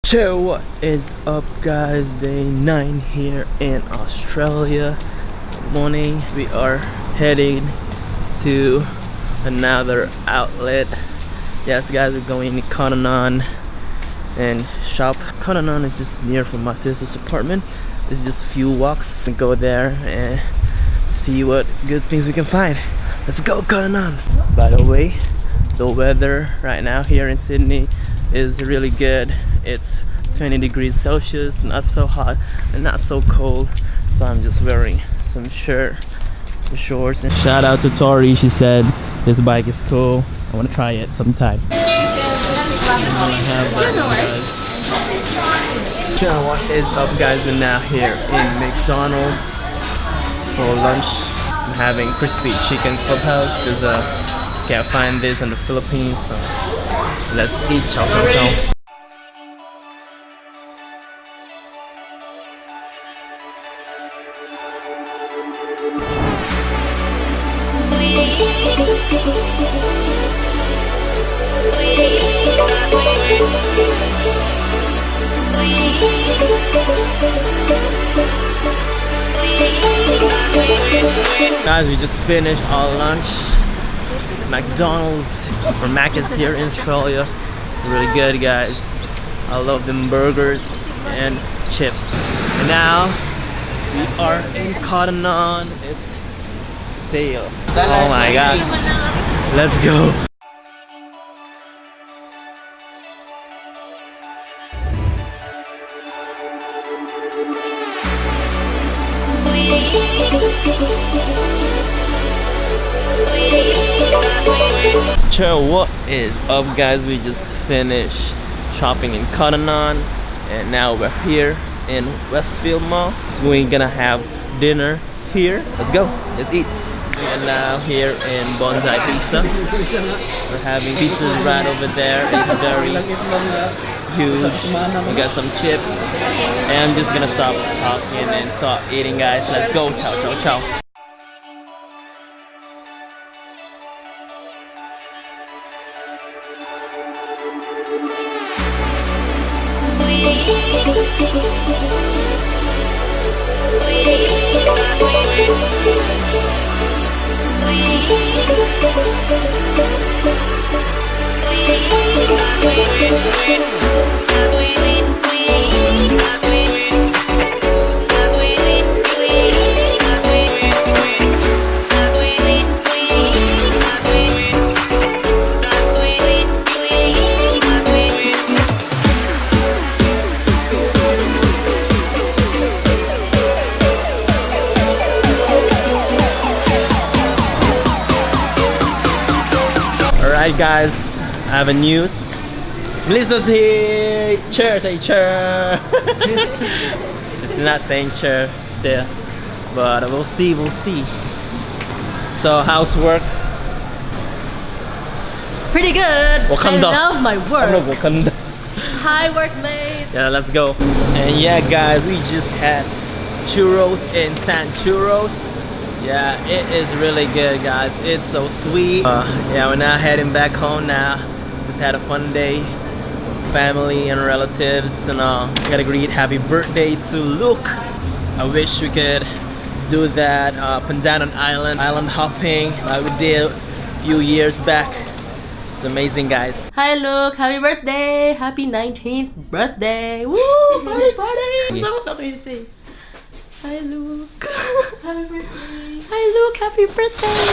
Churro, what is up guys? Day 9 here in Australia. Good morning. We are heading to another outlet. Yes guys, we're going to Cotton On and shop. Cotton On is just near from my sister's apartment. It's just a few walks to go there and see what good things we can find. Let's go Cotton On. By the way, the weather right now here in Sydney is really good. It's 20 degrees Celsius, not so hot and not so cold, so I'm just wearing some shorts. And shout out to Tori, she said this bike is cool. I want to try it sometime. Churro, what is up guys? We're now here in McDonald's for lunch. I'm having crispy chicken clubhouse because can't find this in the Philippines, so let's eat. Chow chow chow. Guys, we just finished our lunch. McDonald's or Maccas here in Australia. Really good guys. I love them burgers and chips. And now we are in Cotton On. It's sale. Oh my god. Let's go. Churro, what is up guys? We just finished shopping in Cotton On and now we're here in Westfield Mall. So we're gonna have dinner here. Let's go, let's eat. We are now here in Bondi Pizza. We're having pizzas right over there. It's very huge. We got some chips and I'm just gonna stop talking and start eating guys. Let's go, chow chow chow. Alright guys, I have a news. Melissa's here! Churro, say churro! It's not saying churro still, but we'll see. So how's work? Pretty good. Wakanda. I love my work. Wakanda. Hi workmates. Yeah, let's go. And yeah guys, we just had churros in San Churros. Yeah, it is really good guys. It's so sweet. Yeah, we're now heading back home now. Just had a fun day with family and relatives and I gotta greet happy birthday to Luke. I wish we could do that up and down an island hopping like we did a few years back. It's amazing guys. Hi Luke, happy birthday. Happy 19th birthday. Woo! Party! So what can we say? Hi Luke. Happy birthday. Hi Luke, happy birthday.